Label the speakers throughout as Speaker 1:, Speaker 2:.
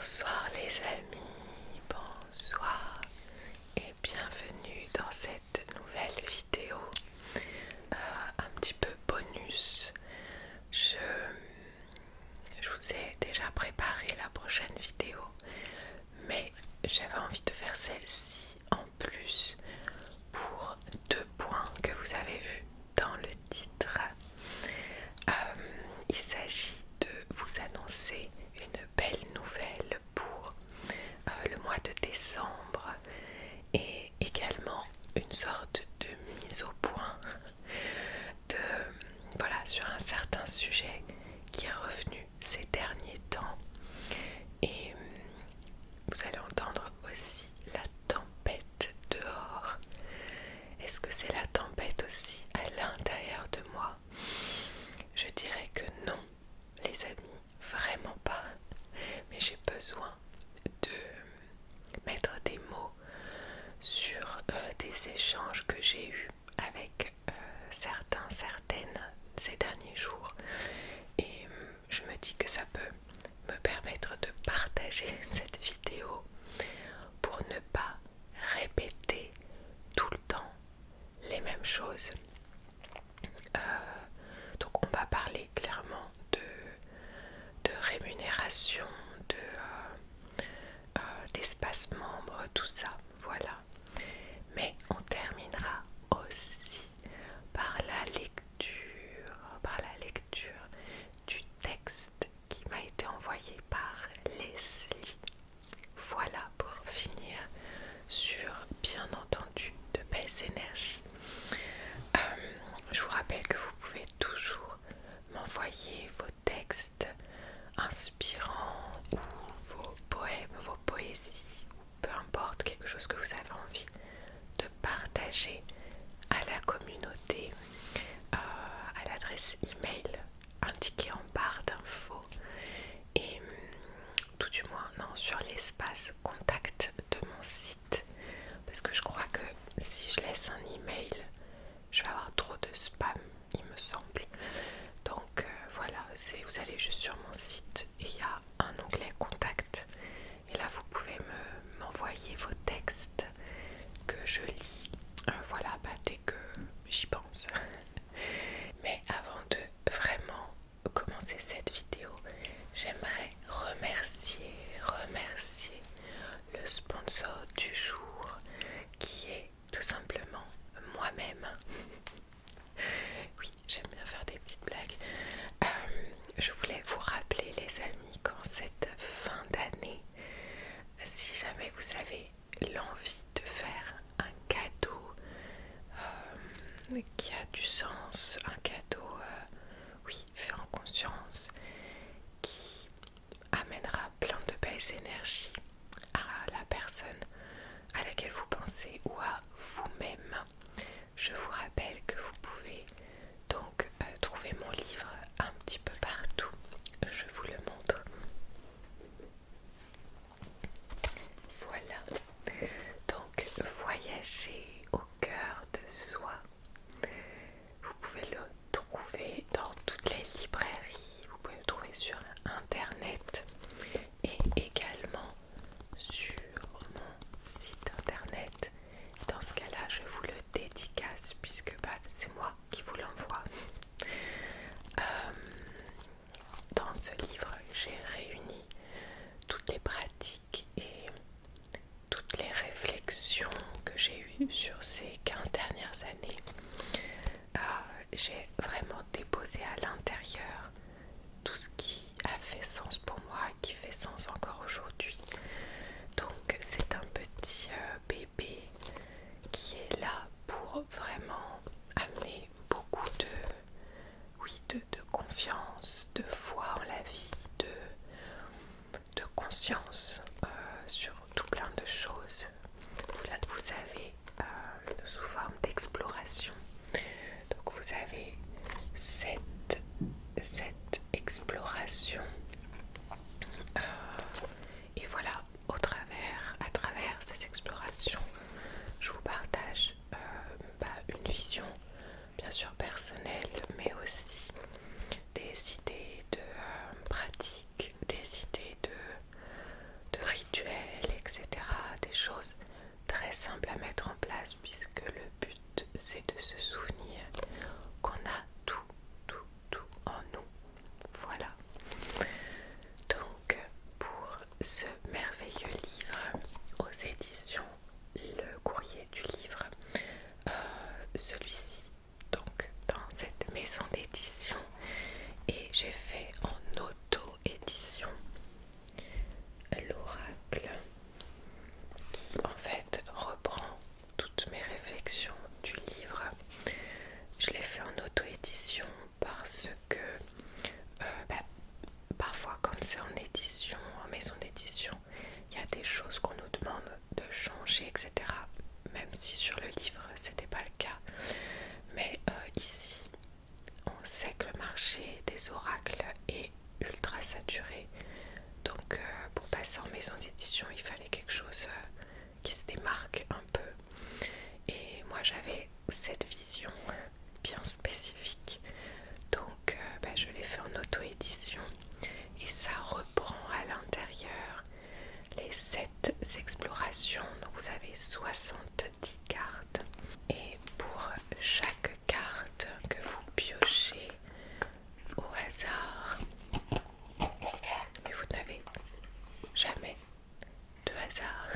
Speaker 1: Bonsoir les amis, bonsoir et bienvenue dans cette nouvelle vidéo, un petit peu bonus. Je vous ai déjà préparé la prochaine vidéo, mais j'avais envie de faire celle-ci en plus pour deux points que vous avez vus dans le titre. Il s'agit de vous annoncer une belle nouvelle pour le mois de décembre et également une sorte de mise au point sur un certain sujet qui est revenu ces derniers temps. Et vous allez entendre aussi la tempête dehors. Est-ce que c'est la tempête aussi à l'intérieur de moi? Je dirais que non, les amis, vraiment pas. Mais j'ai besoin de mettre des mots sur des échanges que j'ai eus avec certaines ces derniers jours. Et je me dis que ça peut me permettre de partager cette vidéo pour ne pas répéter tout le temps les mêmes choses. Donc on va parler clairement de rémunération, d'espace membre, tout ça, voilà. Mais on terminera aussi par la lecture du texte qui m'a été envoyé par Leslie. Voilà pour finir sur, bien entendu, de belles énergies. Je vous rappelle que vous pouvez toujours m'envoyer vos textes inspirants ou vos poèmes, vos poésies, ou peu importe, quelque chose que vous avez envie de partager à la communauté à l'adresse email indiquée en barre d'infos et tout du moins sur l'espace contact de mon site, parce que je crois que si je laisse un email je vais avoir trop de spam, il me semble. Donc voilà, vous allez juste sur mon site et il y a un onglet contact et là vous pouvez m'envoyer vos textes que je lis dès que j'y pense. Mais avant de vraiment commencer cette vidéo, j'aimerais remercier le sponsor du jour qui est tout simplement moi-même. Oui, j'aime bien faire des petites blagues. Je voulais vous rappeler les amis qu'en cette fin d'année, si jamais vous avez l'envie de faire un cadeau qui a du sens, un cadeau fait en conscience, qui amènera plein de belles énergies à la personne à laquelle vous pensez ou à vous-même. Je vous rappelle que vous pouvez donc trouver mon livre un petit peu partout. Je vous le montre. Voilà. Donc, voyager au cœur de soi. Vous pouvez le trouver dans toutes les librairies. Vous pouvez le trouver sur internet et également sur mon site internet. Dans ce cas-là, je vous le dédicace puisque c'est moi qui vous l'envoie. Dans ce livre, j'ai réuni toutes les pratiques et toutes les réflexions que j'ai eues sur ces 15 dernières années. J'ai vraiment déposé à l'intérieur tout ce qui a fait sens pour moi et qui fait sens encore aujourd'hui. Donc c'est un petit bébé qui est là pour vraiment amener beaucoup de confiance, de foi en la vie, de conscience sur tout plein de choses. Vous savez, sous forme d'exploration. Donc vous avez cette exploration et voilà, à travers ces explorations, je vous partage une vision bien sûr personnelle, mais aussi des idées de pratique, des idées c'est en édition, en maison d'édition, il y a des choses qu'on nous demande de changer, etc. Même si sur le livre c'était pas le cas. Mais ici, on sait que le marché des oracles est ultra saturé. Donc pour passer en maison d'édition, il fallait quelque chose qui se démarque un peu. Et moi j'avais cette vision bien spécifique. Donc je l'ai fait en auto-édition. Et ça reprend à l'intérieur les 7 explorations. Donc vous avez 70 cartes. Et pour chaque carte que vous piochez au hasard, mais vous n'avez jamais de hasard,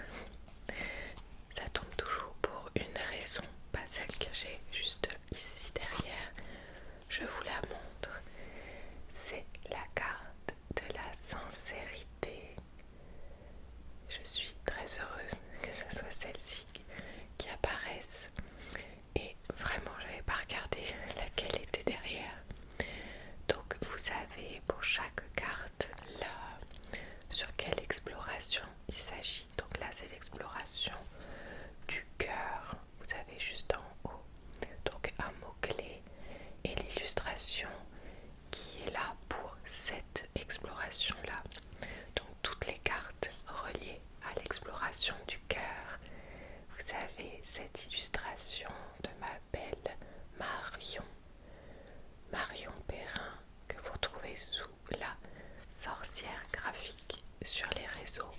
Speaker 1: ça tombe toujours pour une raison, pas celle que j'ai juste ici derrière. Je vous la montre. C'est la carte de la sincérité. Je suis très heureuse que ce soit celle-ci qui apparaisse. Et vraiment, je n'avais pas regardé laquelle était derrière. Donc, vous savez pour chaque carte là sur quelle exploration il s'agit. Donc là, c'est l'exploration du cœur. Vous avez juste en haut. Donc un mot-clé et l'illustration qui est là pour cette exploration-là. Donc toutes les cartes reliées à l'exploration du cœur. Vous avez cette illustration de ma belle Marion. Marion Perrin, que vous retrouvez sous la sorcière graphique sur les réseaux.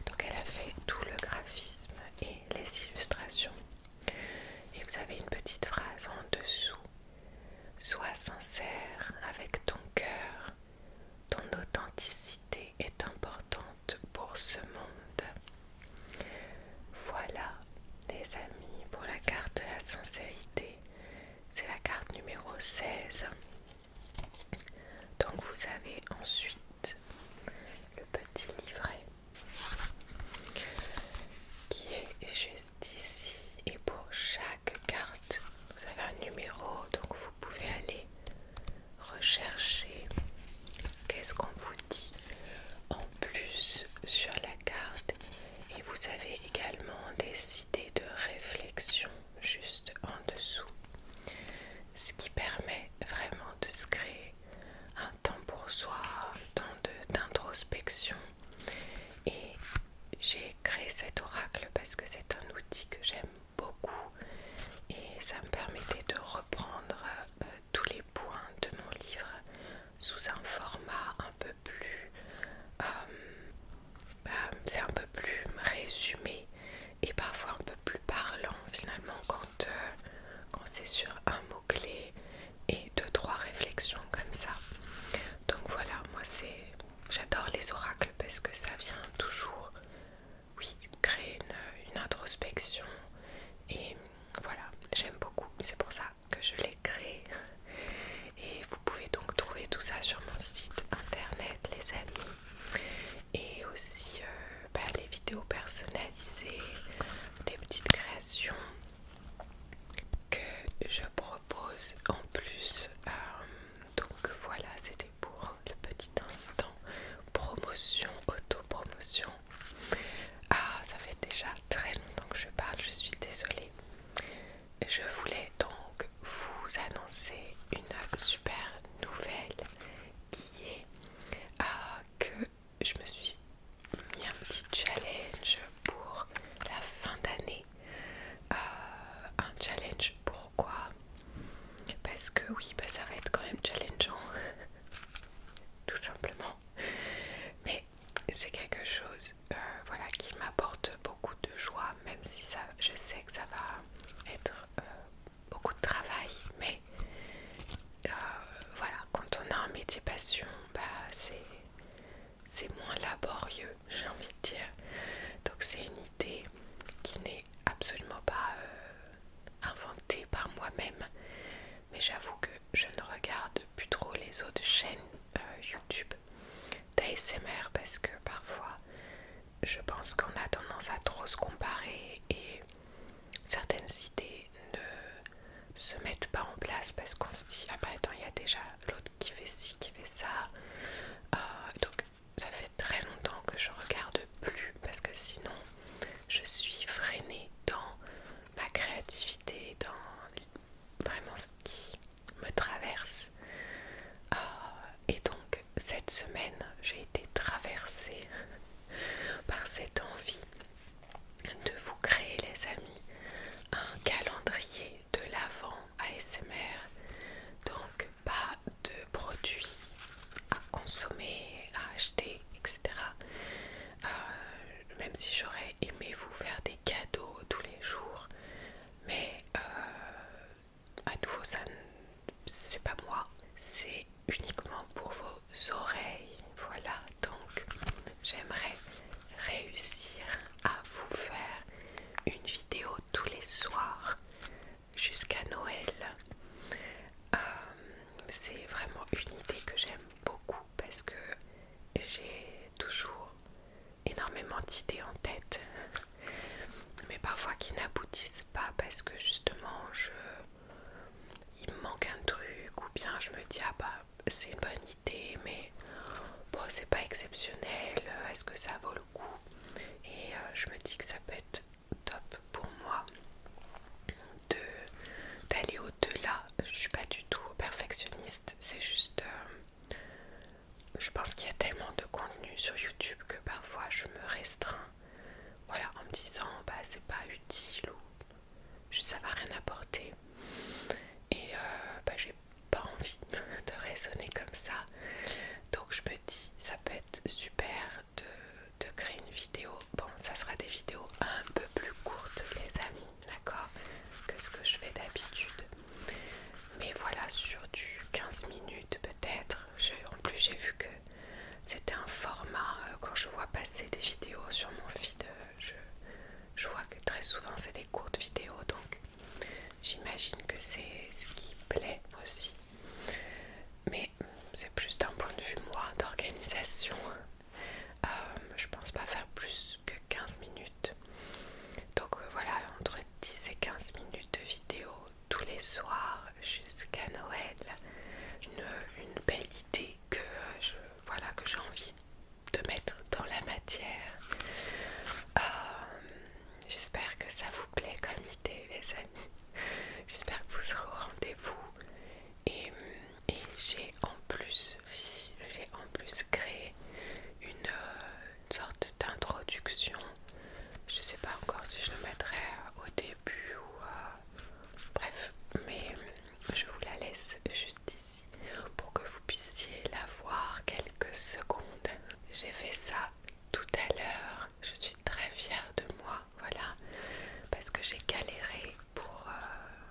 Speaker 1: Donc elle a fait tout le graphisme et les illustrations. Et vous avez une petite phrase en dessous. Sois sincère avec ton cœur. Ton authenticité est importante pour ce monde. Voilà, les amis, pour la carte de la sincérité. C'est la carte numéro 16. Donc vous avez ensuite le petit livret qui est juste ici. Et pour chaque carte, vous avez un numéro. Donc vous pouvez aller rechercher qu'est-ce qu'on vous dit en plus sur la carte. Et vous avez également des idées de réflexion juste en dessous. Ce qui permet vraiment de se créer un temps pour soi, un temps d'introspection. Et j'ai créé cet oracle parce que c'est un outil que j'aime beaucoup et ça me permettait de reprendre tous les points de mon livre sous un format un peu plus c'est un peu plus résumé et parfois un peu plus parlant finalement quand c'est sur un mot-clé et 2-3 réflexions comme ça. Donc voilà, moi j'adore les oracles parce que ça vient toujours, oui, créer une introspection et voilà, j'aime beaucoup, c'est pour ça que je l'ai créé. Et vous pouvez donc trouver tout ça sur mon site internet, les amis, et aussi les vidéos personnalisées, des petites créations que je propose en plus. Donc voilà, c'était pour le petit instant promotion, auto-promotion. Ah, ça fait déjà très longtemps que je parle, je suis désolée. Je voulais donc vous annoncer une super nouvelle qui est que je me suis mis un petit challenge pour la fin d'année. Un challenge, pourquoi? Parce que oui, ça va être quand même challengeant, tout simplement. Mais c'est quelque chose voilà, qui m'apporte beaucoup de joie, même si ça, je sais que ça va être beaucoup de travail. Mais voilà, quand on a un métier passion, c'est moins laborieux, j'ai envie de dire. Donc c'est une idée qui n'est absolument pas inventée par moi-même, mais j'avoue que je ne regarde plus trop les autres chaînes YouTube d'ASMR parce que parfois je pense qu'on a tendance à trop se comparer et certaines idées ne se mettent pas en place parce qu'on se dit ah bah attends, il y a déjà l'autre qui fait ci, qui fait ça. Donc si j'aurais aimé vous faire des cadeaux tous les jours, mais à nouveau ça c'est pas moi, c'est uniquement pour vos oreilles. Voilà, donc j'aimerais réussir à vous faire une vidéo tous les soirs jusqu'à Noël. C'est vraiment une idée que j'aime beaucoup parce que j'ai toujours énormément d'idées en tête, mais parfois qui n'aboutissent pas parce que justement il me manque un truc, ou bien je me dis ah bah c'est une bonne idée mais bon c'est pas exceptionnel, est-ce que ça vaut le coup? Et je me dis que ça peut être top pour moi d'aller au-delà. Je suis pas du tout perfectionniste, c'est juste je pense qu'il y a tellement de contenu sur YouTube que parfois je me restreins, voilà, en me disant bah c'est pas utile ou juste ça va rien apporter. Et bah j'ai pas envie de raisonner comme ça. Donc je me dis ça peut être super de créer une vidéo. Bon, ça sera des vidéos un peu plus courtes les amis, d'accord, que ce que je fais d'habitude. Mais voilà, sur du 15 minutes peut-être. En plus j'ai vu que c'était un format, quand je vois passer des vidéos sur mon feed, je vois que très souvent c'est des courtes vidéos, donc j'imagine que c'est ce qui plaît aussi. Mais c'est plus d'un point de vue moi d'organisation. Je pense pas faire plus que 15 minutes. Donc voilà, entre 10 et 15 minutes de vidéo tous les soirs jusqu'à Noël. Une belle idée que que j'ai envie de mettre dans la matière. J'espère que ça vous plaît comme idée les amis. J'espère que vous serez au rendez-vous. Et j'ai en plus, j'ai en plus créé une sorte d'introduction. Je sais pas encore si je le mettrai au début ou bref, mais je vous la laisse juste ici pour que vous puissiez la voir quelques secondes. J'ai fait ça tout à l'heure, je suis très fière de moi, voilà, parce que j'ai galéré pour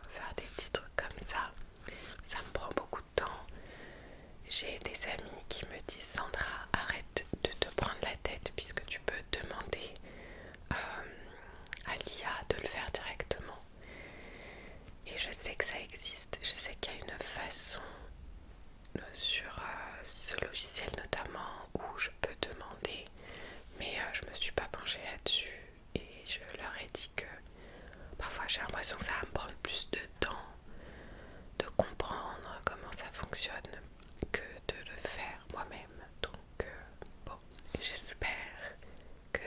Speaker 1: faire des petits trucs comme ça me prend beaucoup de temps. J'ai des amis qui me disent Sandra, arrête de te prendre la tête puisque tu peux demander à l'IA de le faire directement. Et je sais que ça existe, je sais qu'il y a une façon sur ce logiciel notamment où je peux demander, mais je me suis pas penchée là-dessus et je leur ai dit que parfois j'ai l'impression que ça va me prendre plus de temps de comprendre comment ça fonctionne que de le faire moi-même. Donc bon, j'espère que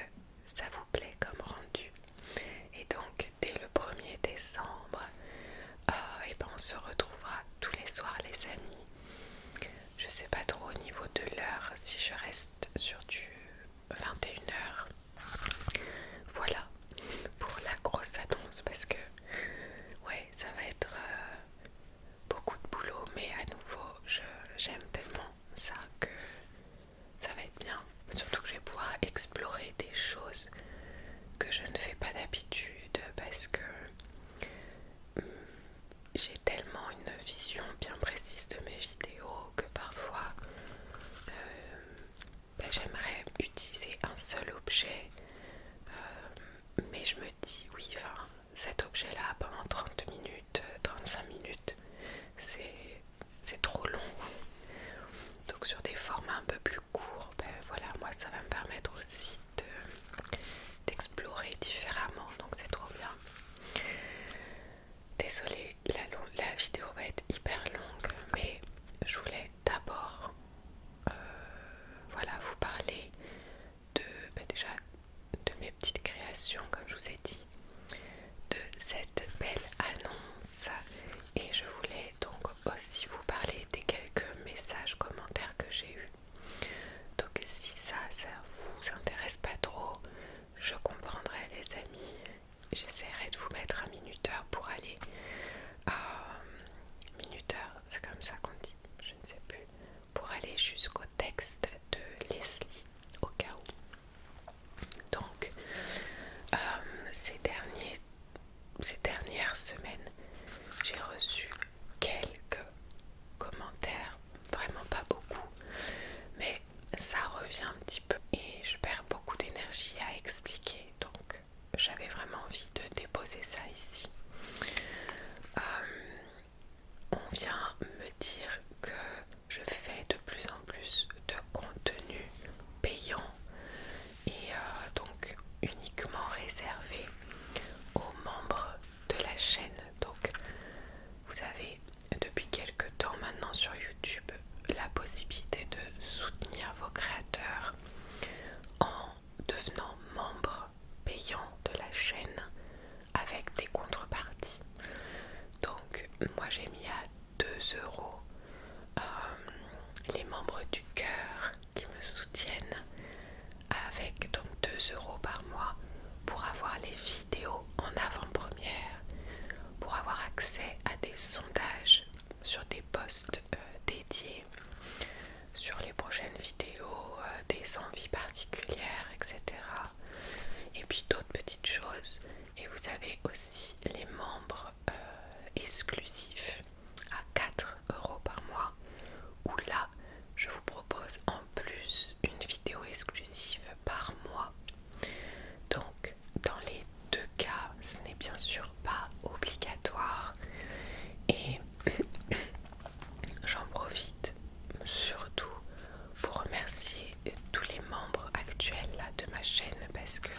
Speaker 1: ça vous plaît comme rendu. Et donc dès le 1er décembre, et ben on se retrouvera tous les soirs les amis. Je sais pas trop au niveau de l'heure si je reste sur du 21h. Voilà pour la grosse annonce parce que ouais ça va être beaucoup de boulot, mais à nouveau j'aime tellement ça que ça va être bien. Surtout que je vais pouvoir explorer des choses que je ne fais pas d'habitude parce que j'ai tellement une vision bien précise de mes vidéos que parfois j'aimerais utiliser un seul objet, mais je me dis oui, enfin cet objet là pendant 30 minutes, 35 minutes c'est trop long. Donc sur des formats un peu plus courts, voilà, moi ça va me permettre aussi d'explorer différemment, donc c'est trop bien. Désolée, la vidéo va être hyper longue, mais je voulais d'abord voilà, vous parler déjà de mes petites créations, comme je vous ai dit, de cette belle annonce, et je voulais donc aussi vous parler des quelques messages, commentaires que j'ai eus. Donc si ça vous intéresse pas trop, je comprendrai les amis, j'essaierai de vous mettre un minuteur pour aller minuteur, c'est comme ça qu'on dit, je ne sais plus, pour aller jusqu'au texte de Leslie au cas où. Donc revient un petit peu et je perds beaucoup d'énergie à expliquer, donc j'avais vraiment envie de déposer ça ici. On vient me dire que je fais de plus en plus de contenu payant et donc uniquement réservé aux membres de la chaîne. Donc vous avez depuis quelques temps maintenant sur YouTube la possibilité de soutenir vos créateurs en devenant membre payant de la chaîne avec des contreparties. Donc moi j'ai mis à 2 € les membres du cœur qui me soutiennent avec donc 2 € par mois pour avoir les vidéos en avant-première, pour avoir accès à des sondages sur des posts dédiés sur les prochaines vidéos, des envies particulières, etc. Et puis d'autres petites choses. Et vous avez aussi les membres exclusifs à 4 € par mois, où là je vous propose en plus une vidéo exclusive par mois. Donc dans les deux cas ce n'est bien sûr pas obligatoire et j'en profite surtout pour remercier tous les membres actuels là, de ma chaîne, parce que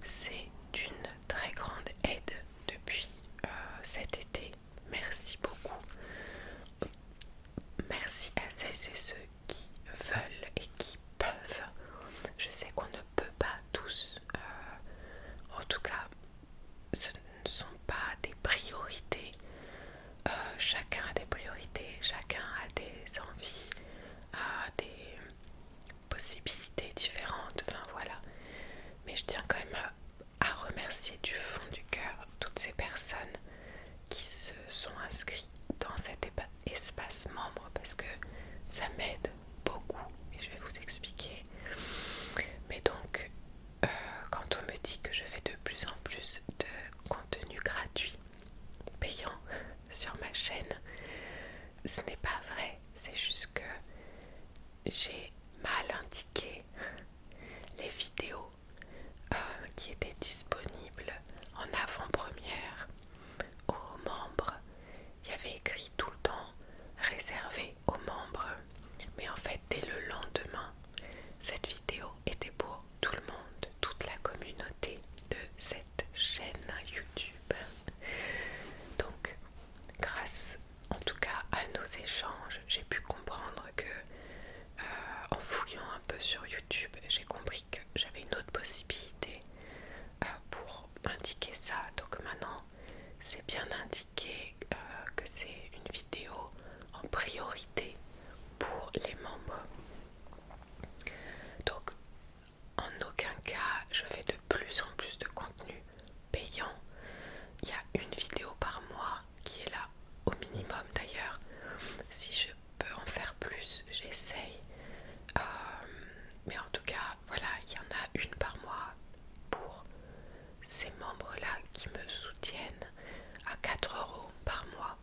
Speaker 1: c'est d'une très grande aide depuis cet été. Merci beaucoup. Merci à celles et ceux qui veulent et qui peuvent. Je sais qu'on ne peut pas tous, en tout cas ce ne sont pas des priorités. Chacun a des priorités, chacun a des envies, a des possibilités différentes, enfin voilà. Mais je tiens quand même à remercier du fond du cœur toutes ces personnes qui se sont inscrites dans cet espace membre, parce que ça m'aide beaucoup et je vais vous expliquer. Mais donc quand on me dit que je fais de plus en plus de contenu gratuit payant sur ma chaîne, ce n'est pas vrai, c'est juste que j'ai mal indiqué les vidéos qui étaient disponibles en avant-première aux membres. Il y avait écrit tout le temps réservé aux membres, mais en fait dès le lendemain cette vidéo était pour tout le monde, toute la communauté de cette chaîne YouTube. Donc grâce en tout cas à nos échanges, j'ai pu comprendre que en fouillant un peu sur YouTube, j'ai compris que j'avais une autre possibilité pour indiquer ça. Donc maintenant c'est bien indiqué que c'est une vidéo en priorité pour les membres. Donc en aucun cas je fais de plus en plus de contenu payant. Il y a une vidéo par mois qui est là, au minimum d'ailleurs. Si je peux en faire plus, j'essaye. Mais en tout cas, voilà, il y en a une par mois pour ces membres-là qui me soutiennent à 4 € par mois.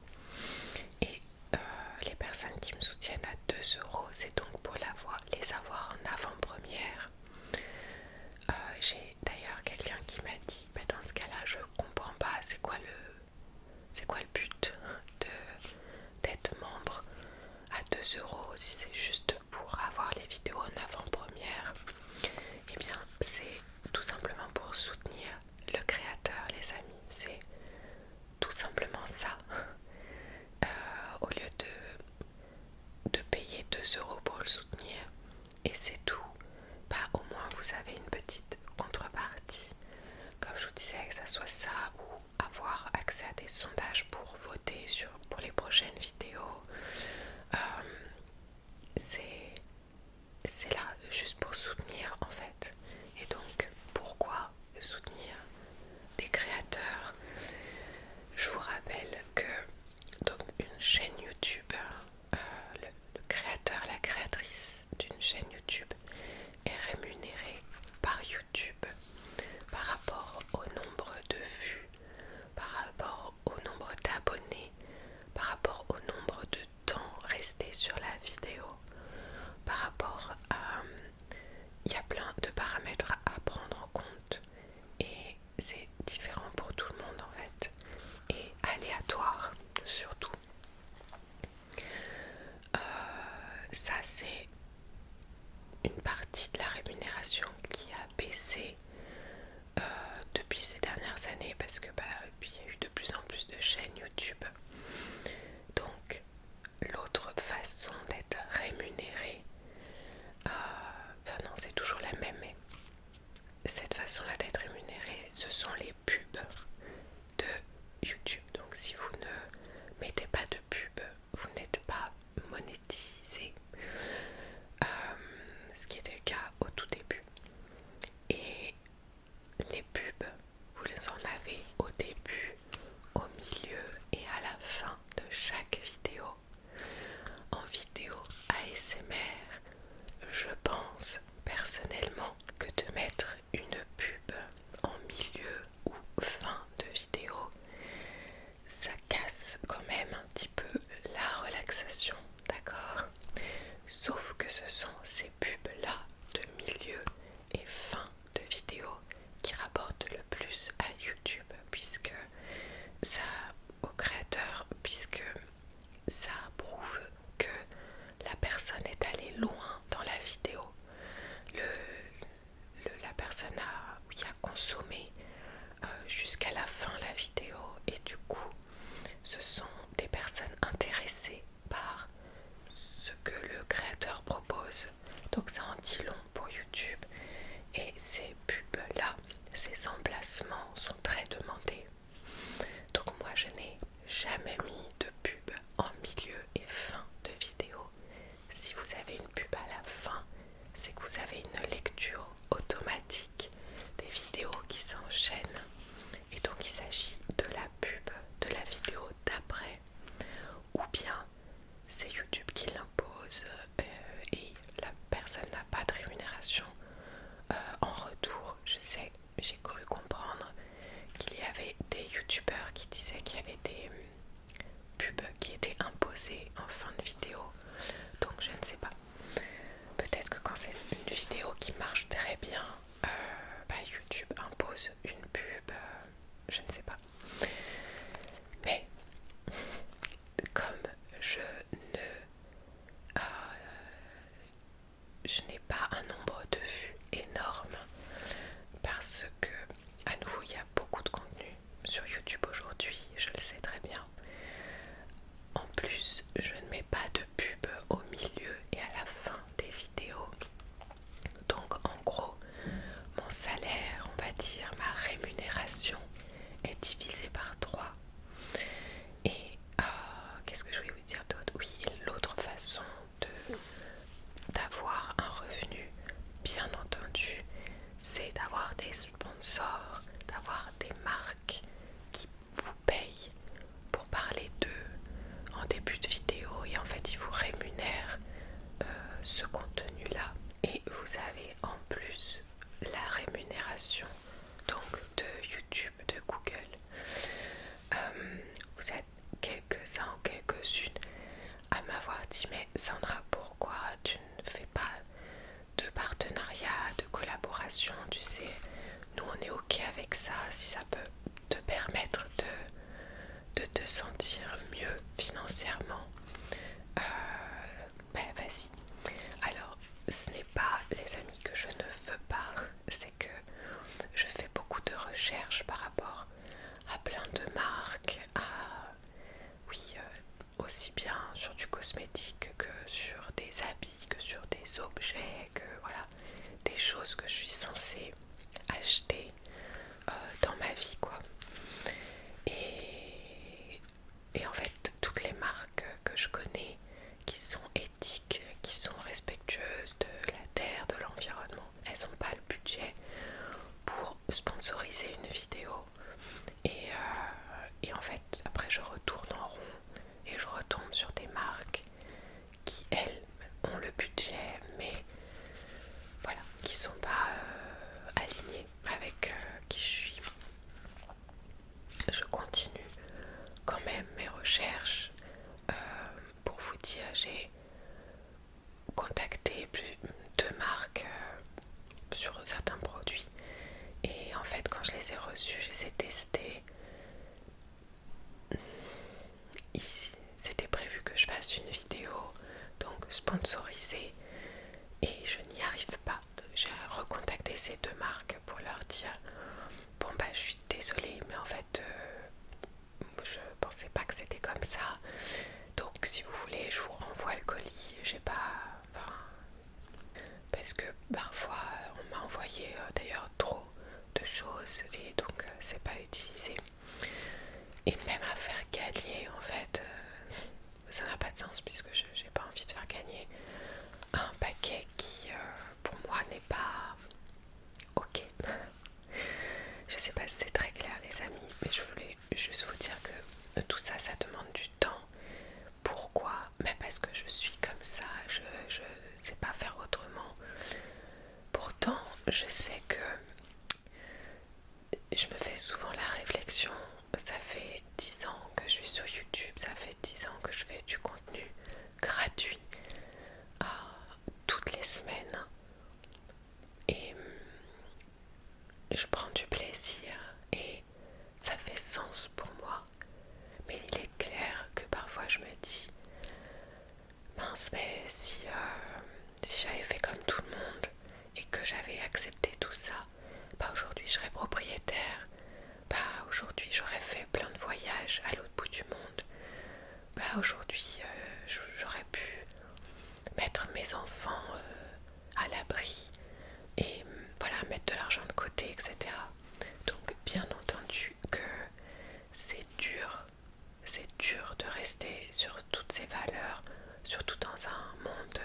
Speaker 1: Et les personnes qui me soutiennent à 2 €, c'est donc pour les avoir en avant-première. J'ai d'ailleurs quelqu'un qui m'a dit, bah dans ce cas-là, je comprends pas, c'est quoi le but d'être membre à 2 € si c'est juste pour avoir les vidéos en avant-première. Eh bien, c'est tout simplement pour soutenir le créateur, les amis. C'est tout simplement ça. Au lieu de payer 2 € pour le soutenir, et c'est tout, bah au moins vous avez une petite contrepartie. Comme je vous disais, que ça soit ça ou avoir accès à des sondages pour voter pour les prochaines vidéos. C'est là juste pour soutenir en fait. Et donc pourquoi soutenir des créateurs? Je vous rappelle que donc une chaîne YouTube, le créateur, la créatrice d'une chaîne YouTube la rémunération qui a baissé depuis ces dernières années parce que il y a eu de plus en plus de chaînes YouTube. Donc l'autre façon d'être rémunéré, enfin non, c'est toujours la même, mais cette façon-là d'être rémunéré, ce sont les pubs de YouTube. Donc si vous ne mettez pas de pub, vous n'êtes pas monétisé, ce qui était le cas au tout début. Et les pubs, vous les en avez au début, au milieu et à la fin de chaque vidéo. En vidéo ASMR, je pense personnellement que de mettre une pub en milieu ou fin de vidéo, ça casse quand même un petit peu la relaxation, d'accord? Sauf que ce sont ces pubs-là de milieu et fin de vidéo qui rapportent le plus à YouTube, puisque ça, au créateur, puisque ça prouve que la personne est allée loin dans la vidéo. La personne a consommé jusqu'à la fin la vidéo, et du coup ce sont des personnes intéressées par ce que le créateur propose. Donc ça en dit long pour YouTube, et ces pubs là, ces emplacements sont très demandés. Donc moi je n'ai jamais mis de pub en milieu et fin de vidéo. Si vous avez une pub à la fin, c'est que vous avez une lecture automatique des vidéos qui s'enchaînent, et donc il s'agit de la pub de la vidéo d'après, ou bien c'est YouTube qui l'impose et la personne n'a pas de rémunération en retour. Je sais, j'ai cru comprendre qu'il y avait des youtubeurs qui disaient qu'il y avait des pubs qui étaient imposées en fin de vidéo, donc je ne sais pas. Peut-être que quand c'est une vidéo qui marche très bien, YouTube impose une pub, je ne sais pas. Mais comme je n'ai pas un nombre de vues énorme, parce que à nouveau il y a beaucoup de contenu sur YouTube aujourd'hui, je le sais très bien. En plus, je ne mets pas de pub au milieu et à la fin des vidéos. Donc en gros, mon salaire, on va dire, ma rémunération est divisée par 3. Et qu'est-ce que je voulais vous dire d'autre? Oui, l'autre façon d'avoir un revenu, bien entendu, c'est d'avoir des sponsors, d'avoir des marques qui vous payent pour parler d'eux en début de vidéo, et en fait ils vous rémunèrent ce contenu là, et vous avez en plus la rémunération donc de YouTube, de Google. Vous êtes quelques-uns ou quelques-unes à m'avoir dit: mais Sandra, pourquoi tu ne fais pas de partenariat, de collaboration? Tu sais, nous on est ok avec ça, si ça peut te permettre de te sentir mieux financièrement, vas-y. Alors ce n'est pas, les amis, que je ne veux pas, c'est que je fais beaucoup de recherches par rapport à plein de marques, aussi bien sur du cosmétique que sur des habits, que sur des objets, que voilà, des choses que je suis censée acheter dans ma vie, quoi. Et en fait, toutes les marques que je connais qui sont éthiques, qui sont respectueuses de la terre, de l'environnement, elles n'ont pas le budget pour sponsoriser une vidéo. Et en fait, après je retourne en rond et je retombe sur des marques qui, elles, ont le budget, mais voilà, qui sont pas alignées avec qui je suis. Je continue quand même mes recherches. Pour vous dire, j'ai contacté deux marques sur certains produits, et en fait quand je les ai reçus, je les ai testés. C'était prévu que je fasse une vidéo donc sponsorisée, et je n'y arrive pas. ces deux marques pour leur dire bon bah je suis désolée mais en fait je pensais pas que c'était comme ça, donc si vous voulez je vous renvoie le colis. J'ai pas, enfin, parce que parfois on m'a envoyé d'ailleurs trop de choses et donc c'est pas utilisé, et même à faire gagner en fait ça n'a pas de sens puisque j'ai pas envie de faire gagner un paquet qui pour moi n'est pas ok. Je sais pas si c'est très clair les amis, mais je voulais juste vous dire que tout ça, ça demande du temps. Pourquoi? Mais parce que je suis comme ça, je sais pas faire autrement. Pourtant, je sais que je me fais souvent la réflexion, ça fait 10 ans que je suis sur YouTube, ça fait 10 ans que je fais du contenu gratuit toutes les semaines. Et je prends du plaisir et ça fait sens pour moi. Mais il est clair que parfois je me dis mince, mais si j'avais fait comme tout le monde et que j'avais accepté tout ça, bah aujourd'hui je serais propriétaire, bah aujourd'hui j'aurais fait plein de voyages à l'autre bout du monde, bah aujourd'hui j'aurais pu mettre mes enfants à l'abri et voilà, mettre de l'argent de côté, etc. Donc bien entendu que c'est dur de rester sur toutes ces valeurs, surtout dans un monde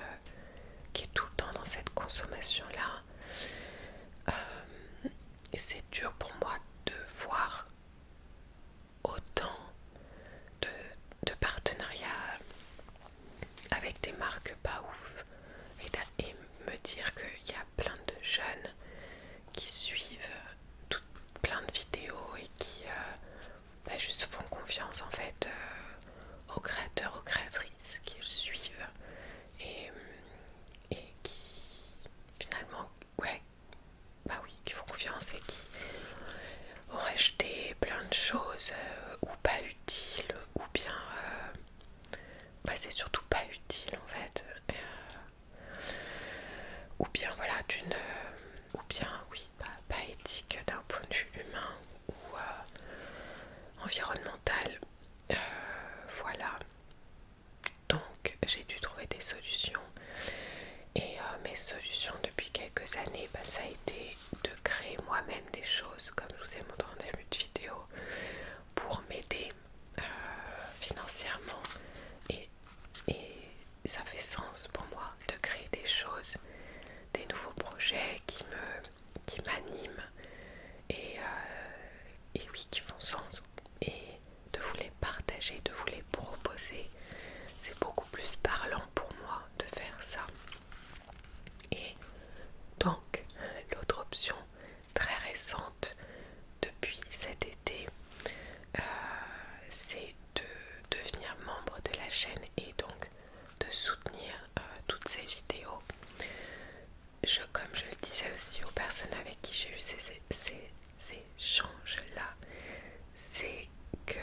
Speaker 1: qui est tout le temps dans cette consommation-là. Et c'est dur pour moi de voir autant de partenariats avec des marques pas ouf et me dire qu'il y a plein de jeunes qui suivent plein de vidéos et qui juste font confiance en fait aux créateurs, aux créatrices qu'ils suivent et qui finalement qui font confiance et qui ont acheté plein de choses ou pas utiles ou bien c'est surtout pas utile en fait, ou bien voilà ou bien oui pas éthique d'un point de vue humain ou environnemental. Voilà, donc j'ai dû trouver des solutions et mes solutions depuis quelques années, ça a été de créer moi-même des choses comme je vous ai montré en début de vidéo pour m'aider financièrement et ça fait sens pour moi de créer des choses, des nouveaux projets qui m'animent et oui, qui font sens, et de vous les partager, de vous les proposer, c'est beaucoup plus parlant pour moi de faire ça. Et donc l'autre option très récente depuis cet été, c'est de devenir membre de la chaîne et donc de soutenir toutes ces vidéos. Comme je le disais aussi aux personnes avec qui j'ai eu ces échanges-là, c'est que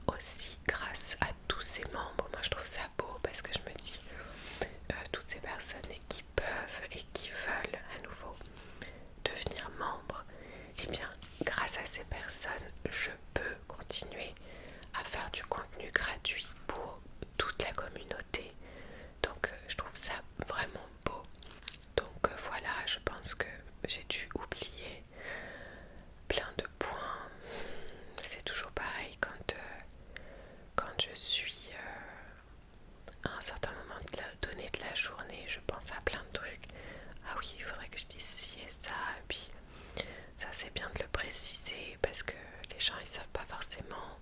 Speaker 1: aussi grâce à tous ces membres, moi je trouve ça beau parce que je me dis toutes ces personnes qui peuvent et qui veulent à nouveau devenir membres, et bien grâce à ces personnes je peux continuer à faire du contenu gratuit pour toute la communauté. Donc je trouve ça vraiment beau. Donc voilà, je pense que j'ai dû oublier plein de points. C'est toujours pareil quand je suis à un certain moment donné de la journée, je pense à plein de trucs. Ah oui, il faudrait que je dise ci et ça, et puis ça c'est bien de le préciser parce que les gens ils savent pas forcément.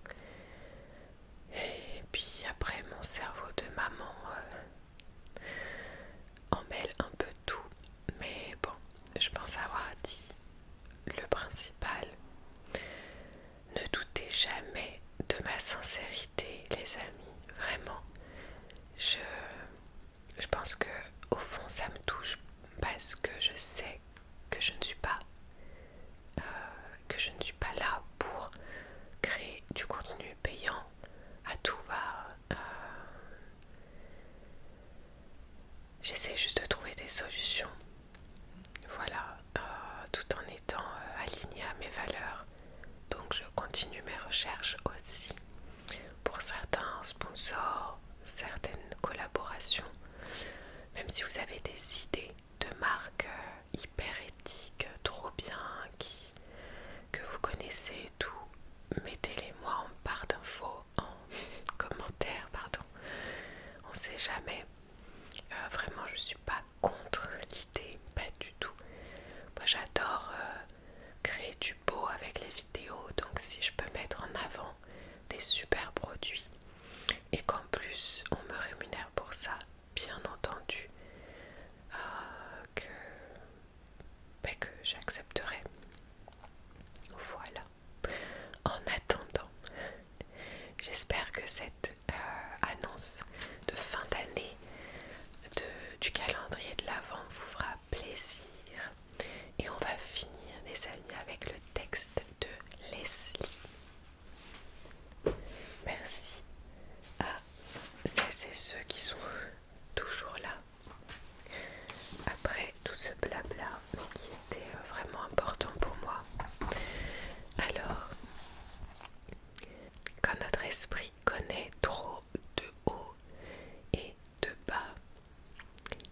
Speaker 1: Et puis après mon cerveau de maman emmêle un peu tout, mais bon, je pense avoir dit le principal. Ne doutez jamais de ma sincérité les amis, vraiment. Je pense que au fond ça me touche parce que je sais que je ne suis pas là pour créer du contenu payant à tout va. J'essaie juste de trouver des solutions. Voilà, tout en étant aligné à mes valeurs. Donc je continue mes recherches aussi pour certains sponsors, certaines collaborations. Même si vous avez des idées de marques hyper éthiques, trop bien, que vous connaissez tout, mettez-les moi en barre d'infos, en commentaire, pardon. On sait jamais. Vraiment, je suis pas contre l'idée, pas du tout. Moi, j'adore créer du beau avec les vidéos, donc si je peux mettre en avant des super produits et qu'en plus on me rémunère pour ça, bien entendu, que j'accepterai. Voilà. En attendant, j'espère que cette annonce de fin d'année du calendrier de l'Avent vous fera plaisir. Et on va finir, les amis, avec le texte de Leslie. Merci à celles et ceux qui sont toujours là après tout ce blabla, mais qui était vraiment important pour moi. Alors, quand notre esprit connaît trop de haut et de bas,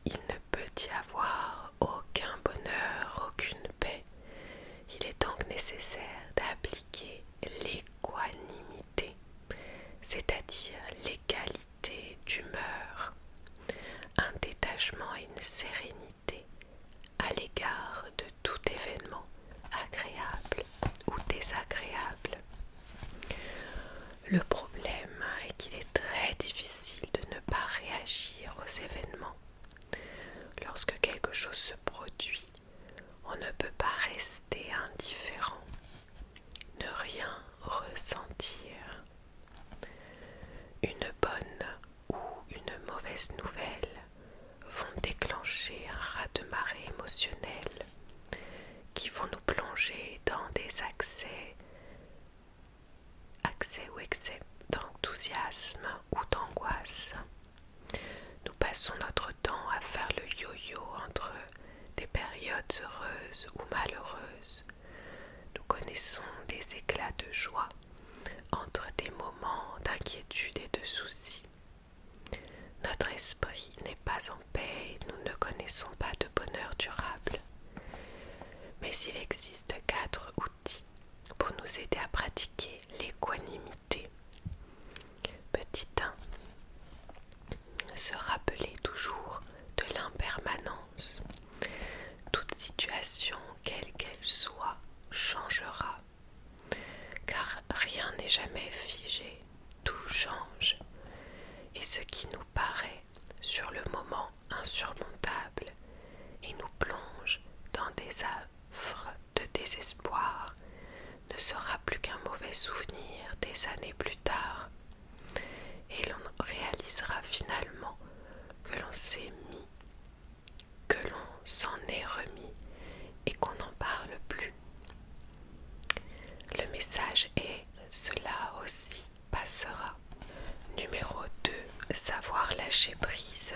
Speaker 1: il ne peut y avoir aucun bonheur, aucune paix. Il est donc nécessaire d'appliquer l'équanimité, c'est-à-dire l'égalité d'humeur, un détachement et une sérénité à l'égard de tout événement agréable ou désagréable. Le problème est qu'il est très difficile de ne pas réagir aux événements. Lorsque quelque chose se produit, on ne peut pas rester indifférent, ne rien ressentir. Une bonne ou une mauvaise nouvelle vont déclencher un raz-de-marée émotionnel qui vont nous plonger dans des accès ou excès d'enthousiasme ou d'angoisse. Nous passons notre temps à faire le yo-yo entre des périodes heureuses ou malheureuses. Nous connaissons des éclats de joie entre des moments d'inquiétude et de soucis. Notre esprit n'est pas en paix et nous ne connaissons pas de bonheur durable. Mais il existe 4 outils pour nous aider à pratiquer l'équanimité. Petit 1. Se rappeler toujours de l'impermanence. Toute situation, quelle qu'elle soit, changera. Car rien n'est jamais figé, tout change. Et ce qui nous paraît sur le moment insurmontable et nous plonge dans des affres de désespoir ne sera plus qu'un mauvais souvenir des années plus tard. Et l'on réalisera finalement que l'on s'est mis, que l'on s'en est remis et qu'on n'en parle plus. Le message est « cela aussi passera ». Numéro 2. Savoir lâcher prise.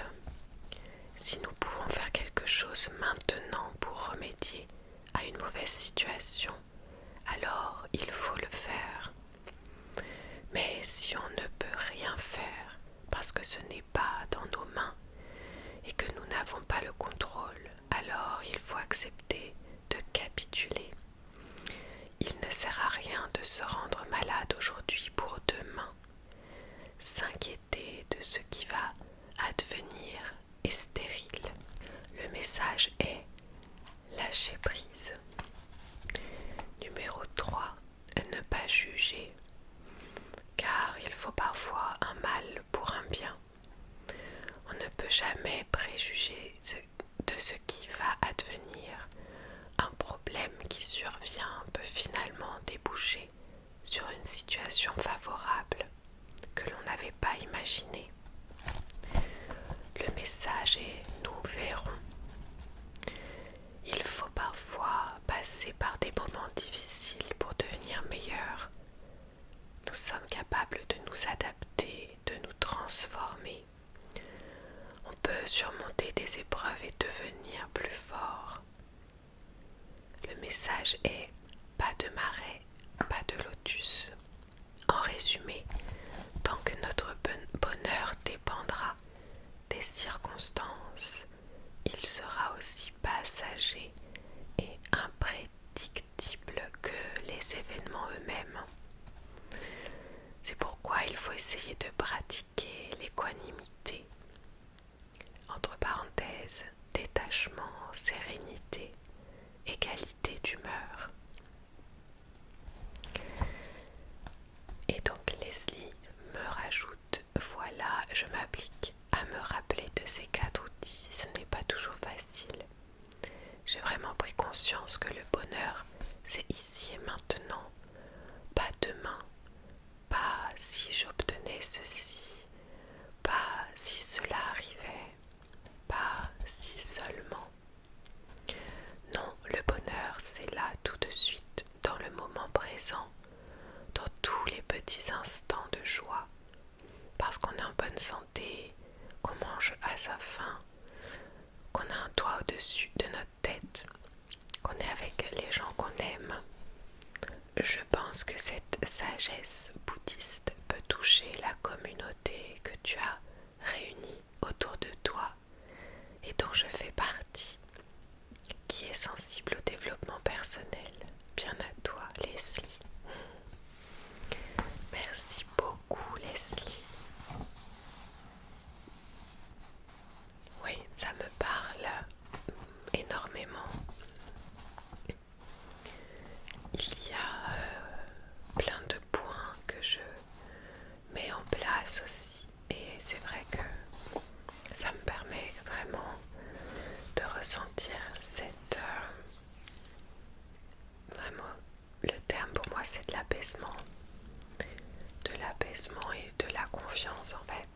Speaker 1: Si nous pouvons faire quelque chose maintenant pour remédier à une mauvaise situation, alors il faut le faire. Mais si on ne peut rien faire parce que ce n'est pas dans nos mains et que nous n'avons pas le contrôle, alors il faut accepter de capituler. Il ne sert à rien de se rendre malade aujourd'hui pour demain. S'inquiéter de ce qui va advenir est stérile. Le message est lâcher prise. Numéro 3. Ne pas juger. Car il faut parfois un mal pour un bien. On ne peut jamais préjuger de ce qui va advenir. Un problème qui survient peut finalement déboucher sur une situation favorable que l'on n'avait pas imaginée. Le message est « nous verrons ». Il faut parfois passer par des moments difficiles pour devenir meilleur. Nous sommes capables de nous adapter, de nous transformer. On peut surmonter des épreuves et devenir plus fort. Le message est pas de marais, pas de lotus. En résumé, tant que notre bonheur dépendra des circonstances, il sera aussi passager et imprédictible que les événements eux-mêmes. C'est pourquoi il faut essayer de pratiquer l'équanimité, entre parenthèses, détachement, sérénité, égalité d'humeur. Et donc Leslie me rajoute, voilà, je m'applique à me rappeler de ces 4 outils, ce n'est pas toujours facile. J'ai vraiment pris conscience que le bonheur, c'est ici et maintenant, pas demain, pas si j'obtenais ceci, pas si cela arrivait, pas si seulement. Non, le bonheur, c'est là tout de suite, dans le moment présent, dans tous les petits instants de joie, parce qu'on est en bonne santé, qu'on mange à sa faim, qu'on a un toit au-dessus de notre tête, qu'on est avec les gens qu'on aime. Je pense que cette sagesse bouddhiste peut toucher la communauté que tu as réunie autour de toi et dont je fais partie, qui est sensible au développement personnel. Bien à toi, Leslie. Merci beaucoup, Leslie. Oui, ça me parle énormément. Il y a plein de points que je mets en place aussi. Et c'est vrai que ça me permet vraiment de ressentir cette... vraiment, le terme pour moi c'est de l'apaisement. De l'apaisement et de la confiance en fait.